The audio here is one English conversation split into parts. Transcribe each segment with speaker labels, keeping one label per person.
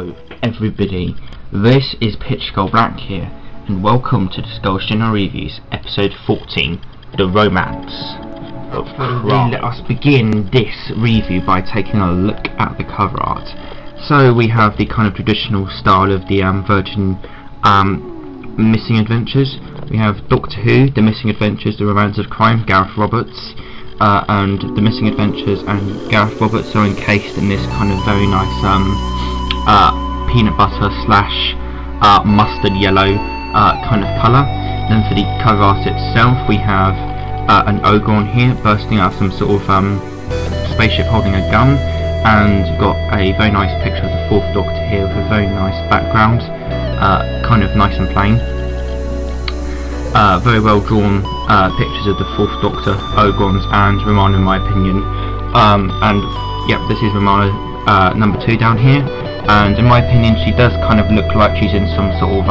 Speaker 1: Hello everybody, this is Pitch Skull Black here, and welcome to the Skull General Reviews, episode 14, The Romance of Crime. Let us begin this review by taking a look at the cover art. So we have the kind of traditional style of the Virgin Missing Adventures. We have Doctor Who, The Missing Adventures, The Romance of Crime, Gareth Roberts, and The Missing Adventures and Gareth Roberts are encased in this kind of very nice peanut butter slash mustard yellow kind of colour. Then for the cover art itself we have an Ogron here bursting out some sort of spaceship holding a gun, and got a very nice picture of the Fourth Doctor here with a very nice background, kind of nice and plain. Very well drawn pictures of the Fourth Doctor, Ogrons and Romana in my opinion. And yep, this is Romana number 2 down here, and in my opinion she does kind of look like she's in some sort of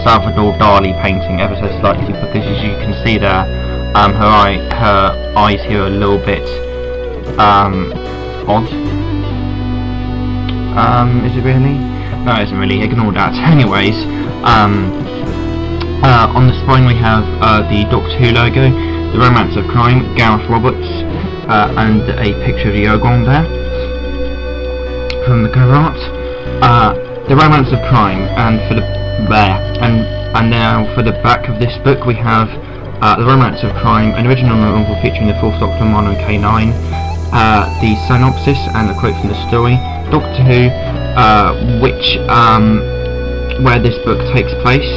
Speaker 1: Salvador Dali painting ever so slightly, because as you can see there, her eyes here are a little bit odd. Is it really? No, it isn't really, ignore that. Anyways, on the spine we have the Doctor Who logo, The Romance of Crime, Gareth Roberts, and a picture of the Ogron there from the cover art. The Romance of Crime, and for the and now for the back of this book we have The Romance of Crime, an original novel featuring the Fourth Doctor, Romana and K9, the synopsis and a quote from the story, Doctor Who, which where this book takes place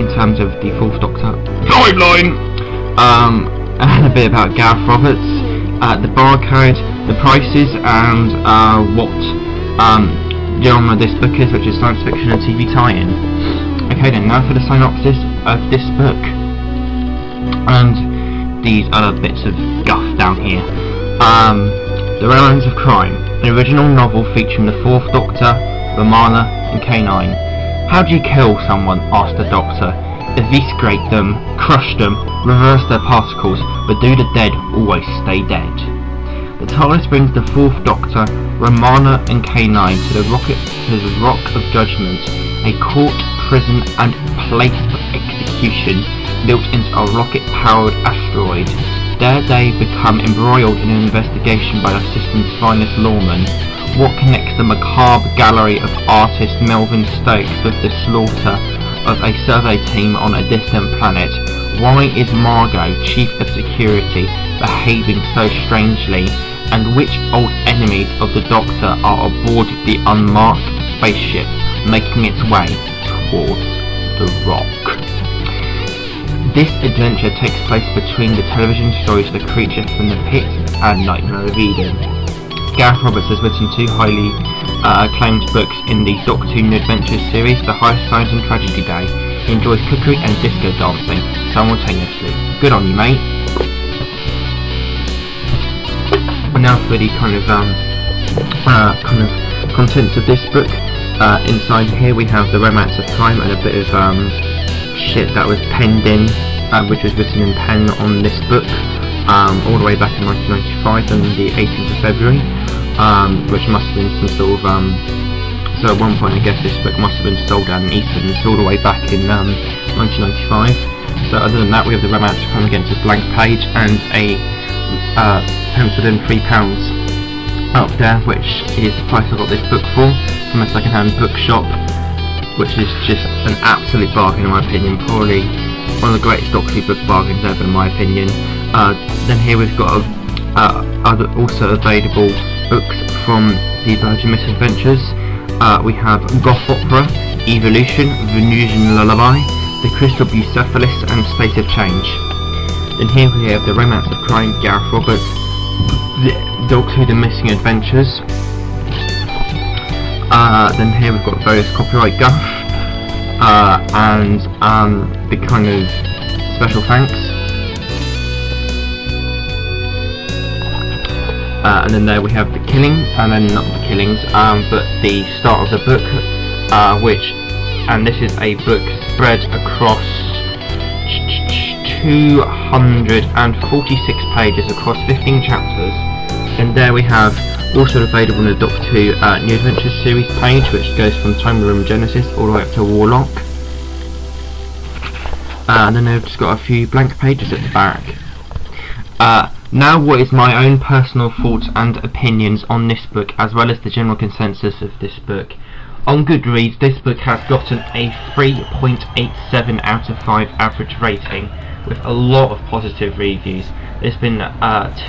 Speaker 1: in terms of the Fourth Doctor timeline, and a bit about Gareth Roberts, the barcode, the prices, and what genre this book is, which is science fiction and TV tie-in. Okay then, now for the synopsis of this book, and these other bits of guff down here. The Romance of Crime, an original novel featuring the Fourth Doctor, Romana and K9. How do you kill someone? Asked the Doctor. Eviscerate them, crush them, reverse their particles, but do the dead always stay dead? The TARDIS brings the Fourth Doctor, Romana and K9 to the Rock of Judgment, a court, prison and place of execution built into a rocket-powered asteroid. There they become embroiled in an investigation by the system's finest lawmen. What connects the macabre gallery of artist Melvin Stokes with the slaughter of a survey team on a distant planet? Why is Margot, Chief of Security, behaving so strangely? And which old enemies of the Doctor are aboard the unmarked spaceship making its way towards the Rock? This adventure takes place between the television stories The Creature from the Pit and Nightmare of Eden. Gareth Roberts has written 2 highly acclaimed books in the Doctor Who New Adventures series, The High Science and Tragedy Day. He enjoys cookery and disco dancing simultaneously. Good on you, mate. Now for the kind of contents of this book. Inside here we have The Romance of Crime and a bit of shit that was penned in, which was written in pen on this book, all the way back in 1995 on the 18th of February, which must have been some sort of, so at one point I guess this book must have been sold at an Eastlands all the way back in 1995. So other than that we have The Romance of Crime against a blank page and a penciled in £3 up there, which is the price I got this book for from a second-hand bookshop, which is just an absolute bargain in my opinion, probably one of the greatest Doctor Who book bargains ever in my opinion. Then here we've got other also available books from the Virgin Missing Adventures. We have Goth Opera, Evolution, Venusian Lullaby, The Crystal Bucephalus and State of Change. Then here we have The Romance of Crime, Gareth Roberts, Doctor Who The Missing Adventures. Then here we've got various copyright guff, and the kind of special thanks. And then there we have the killing, and then not the killings, but the start of the book, and this is a book spread across 246 pages across 15 chapters. And there we have Also available on the Doctor Who New Adventures series page, which goes from Time Room Genesis all the way up to Warlock. And then they've just got a few blank pages at the back. Now what is my own personal thoughts and opinions on this book, as well as the general consensus of this book. On Goodreads, this book has gotten a 3.87 out of 5 average rating, with a lot of positive reviews. There's been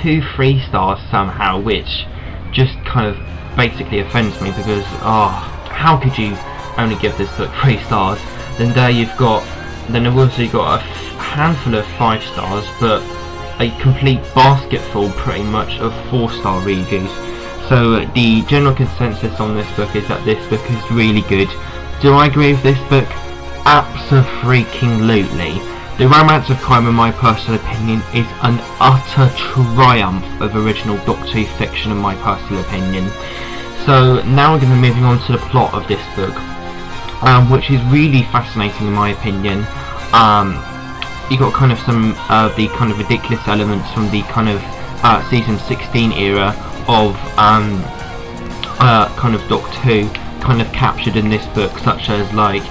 Speaker 1: 2 3 stars somehow, which just kind of basically offends me, because how could you only give this book 3 stars? Then they've also got a handful of 5 stars, but a complete basketful pretty much of 4-star reviews. So the general consensus on this book is that this book is really good. Do I agree with this book? Abso-freaking-lutely. The Romance of Crime, in my personal opinion, is an utter triumph of original Doctor Who fiction, in my personal opinion. So now we're going to be moving on to the plot of this book, which is really fascinating in my opinion. You got kind of some of the kind of ridiculous elements from the kind of season 16 era of kind of Doctor Who kind of captured in this book, such as like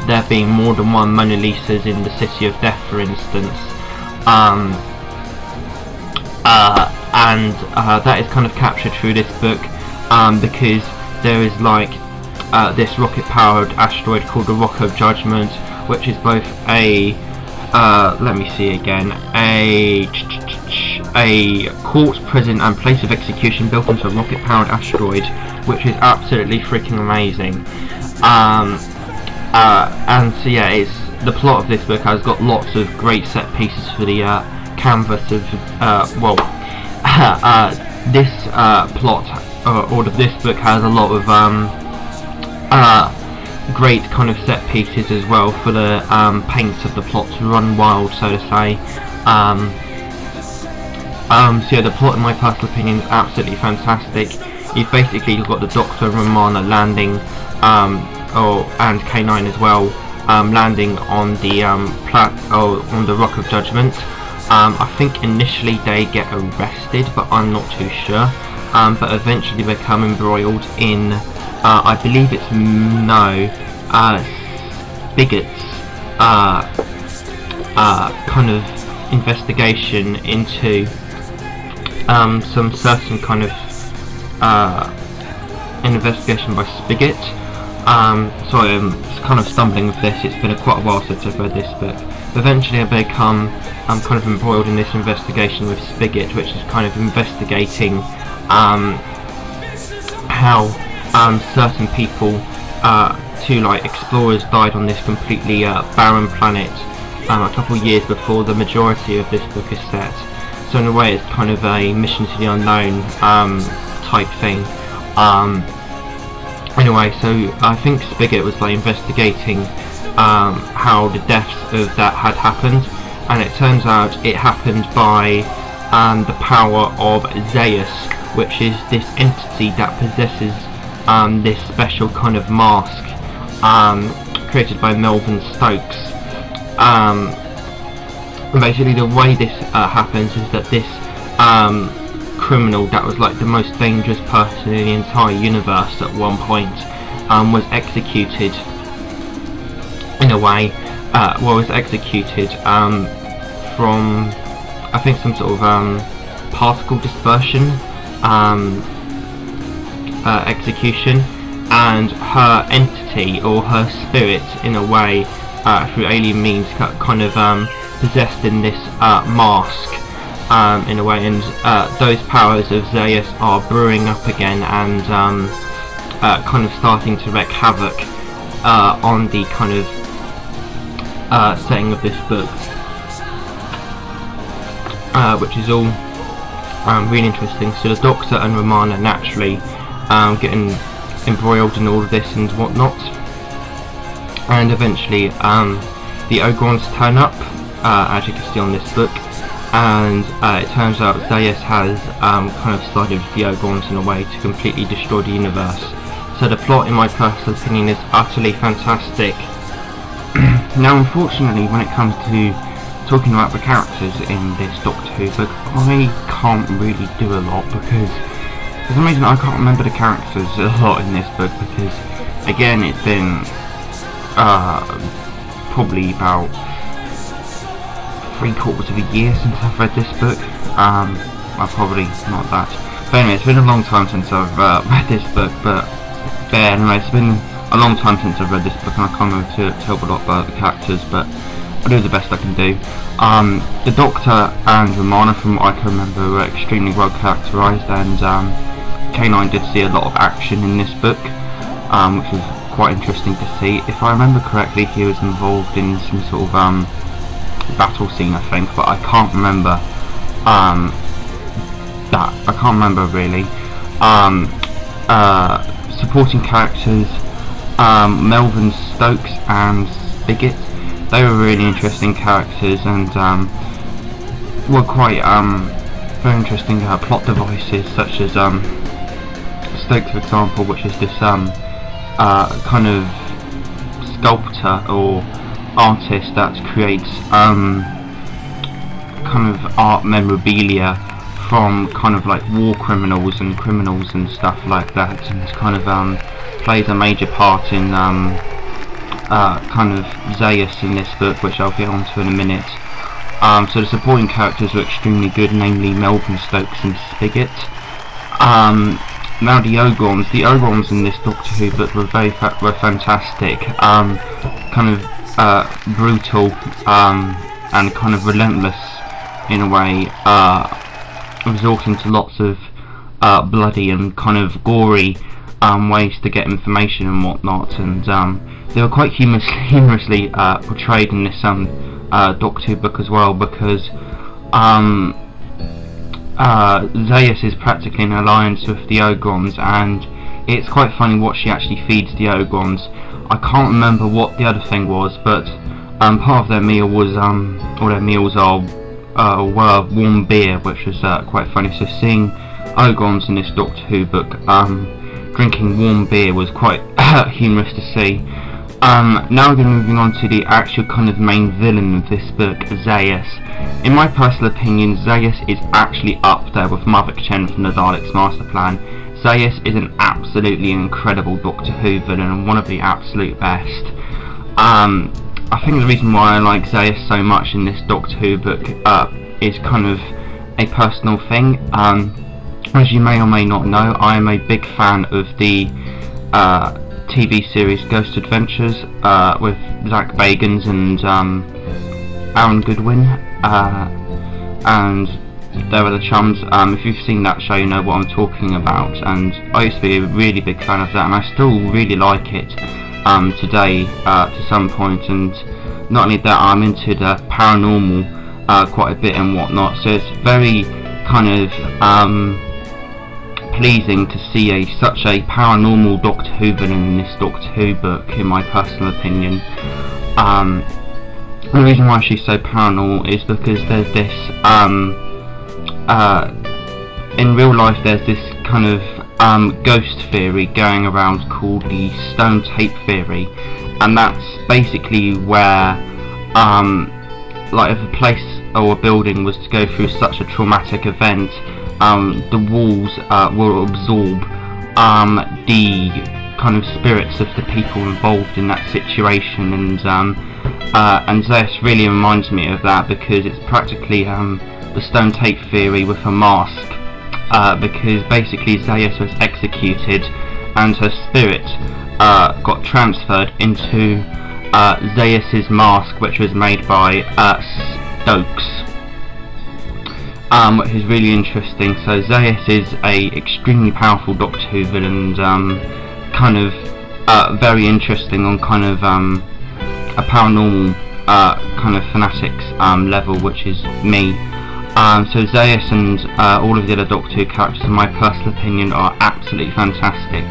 Speaker 1: there being more than one Mona Lisas in the City of Death, for instance, and that is kind of captured through this book, because there is like this rocket-powered asteroid called the Rock of Judgment, which is both a let me see again, a court, prison and place of execution built into a rocket-powered asteroid, which is absolutely freaking amazing. And so yeah, the plot of this book has got lots of great set pieces for the canvas of this plot, or this book has a lot of great kind of set pieces as well for the paints of the plot to run wild, so to say. So yeah, the plot, in my personal opinion, is absolutely fantastic. You've basically got the Doctor and Romana landing, and K9 as well, landing on the on the Rock of Judgment. I think initially they get arrested, but I'm not too sure. But eventually they become embroiled in, I believe it's Spigot's kind of investigation into some certain kind of an investigation by Spigot. Sorry, I'm kind of stumbling with this. It's been quite a while since I've read this book. Eventually I become kind of embroiled in this investigation with Spigot, which is kind of investigating how certain people, 2 like explorers, died on this completely barren planet a couple of years before the majority of this book is set. So in a way it's kind of a mission to the unknown type thing. Anyway, so I think Spigot was like investigating how the deaths of that had happened, and it turns out it happened by the power of Zeus, which is this entity that possesses this special kind of mask created by Melvin Stokes. Basically the way this happens is that this criminal that was like the most dangerous person in the entire universe at one point was executed in a way, was executed from, I think, some sort of particle dispersion execution, and her entity, or her spirit in a way, through alien means, kind of possessed in this mask in a way, and those powers of Zeus are brewing up again and kind of starting to wreak havoc on the kind of setting of this book, which is all really interesting. So the Doctor and Romana naturally getting embroiled in all of this and whatnot, and eventually the Ogrons turn up, as you can see on this book, and it turns out Zeus has kind of sided with the Ogrons in a way to completely destroy the universe. So the plot, in my personal opinion, is utterly fantastic. Now unfortunately, when it comes to talking about the characters in this Doctor Who book, I can't really do a lot, because For some reason I can't remember the characters a lot in this book, because again it's been probably about 3/4 of a year since I've read this book. Well, probably not that. But anyway, it's been a long time since I've read this book, but anyway, it's been a long time since I've read this book, and I can't remember to tell a lot about the characters, but I'll do the best I can do. The Doctor and Romana, from what I can remember, were extremely well characterised, and K9 did see a lot of action in this book, which was quite interesting to see. If I remember correctly, he was involved in some sort of battle scene, I think, but I can't remember that. I can't remember really. Supporting characters, Melvin Stokes and Spigot, they were really interesting characters, and were quite very interesting plot devices, such as Stokes, for example, which is this kind of sculptor or artist that creates kind of art memorabilia from kind of like war criminals and stuff like that, and kind of plays a major part in kind of Zaius in this book, which I'll get onto in a minute. So the supporting characters were extremely good, namely Melvin Stokes and Spigot. Now the Ogrons in this Doctor Who book were were fantastic. Kind of brutal and kind of relentless in a way, resorting to lots of bloody and kind of gory ways to get information and whatnot, and they were quite humorously portrayed in this Doctor Who book as well, because Zaius is practically in alliance with the Ogrons, and it's quite funny what she actually feeds the Ogrons. I can't remember what the other thing was, but part of their meal was, all their meals were warm beer, which was quite funny. So seeing Ogrons in this Doctor Who book drinking warm beer was quite humorous to see. Now we're going to moving on to the actual kind of main villain of this book, Zaius. In my personal opinion, Zaius is actually up there with Mavik Chen from the Daleks Master Plan. Zaius is an absolutely incredible Doctor Who villain, and one of the absolute best. I think the reason why I like Zaius so much in this Doctor Who book is kind of a personal thing. As you may or may not know, I am a big fan of the TV series Ghost Adventures with Zach Bagans and Aaron Goodwin and their other chums. If you've seen that show, you know what I'm talking about, and I used to be a really big fan of that, and I still really like it today to some point. And not only that, I'm into the paranormal quite a bit and whatnot, so it's very kind of pleasing to see such a paranormal Doctor Who villain in this Doctor Who book, in my personal opinion. The reason why she's so paranormal is because there's this in real life there's this kind of ghost theory going around called the stone tape theory, and that's basically where like if a place or a building was to go through such a traumatic event, the walls will absorb the kind of spirits of the people involved in that situation, and Zaius really reminds me of that, because it's practically the stone tape theory with a mask, because basically Zaius was executed and her spirit got transferred into Zaius's mask, which was made by Stokes, which is really interesting. So Zaius is a extremely powerful Doctor Who villain, and kind of very interesting on kind of a paranormal kind of fanatics level, which is me. So Zaius and all of the other Doctor Who characters, in my personal opinion, are absolutely fantastic.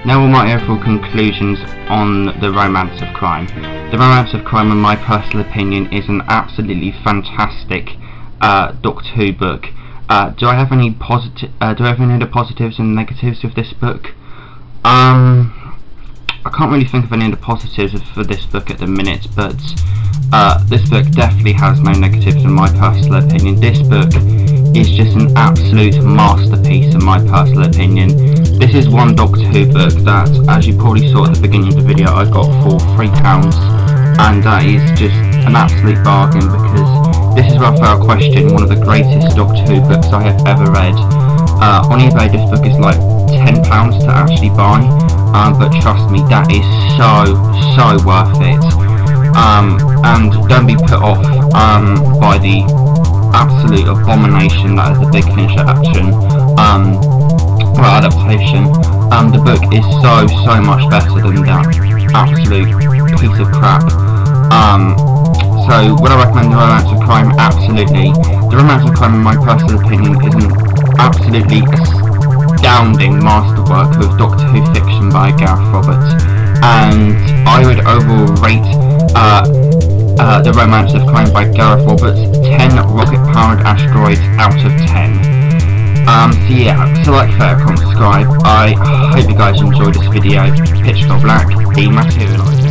Speaker 1: Now we might go through conclusions on The Romance of Crime. The Romance of Crime, in my personal opinion, is an absolutely fantastic Doctor Who book. Do I have any positive? Do I have any of the positives and negatives of this book? I can't really think of any of the positives for this book at the minute, but this book definitely has no negatives in my personal opinion. This book is just an absolute masterpiece in my personal opinion. This is one Doctor Who book that, as you probably saw at the beginning of the video, I got for £3, and that is just an absolute bargain, because this is without question one of the greatest Doctor Who books I have ever read. On eBay this book is like £10 to actually buy, but trust me, that is so worth it. And don't be put off by the absolute abomination that is the Big Finish adaptation. The book is so much better than that absolute piece of crap. So would I recommend The Romance of Crime? Absolutely. The Romance of Crime, in my personal opinion, is an absolutely astounding masterwork of Doctor Who fiction by Gareth Roberts, and I would overall rate The Romance of Crime by Gareth Roberts 10 rocket-powered asteroids out of 10. So yeah, so like, favorite, comment, subscribe. I hope you guys enjoyed this video. Pitch Black, dematerialised.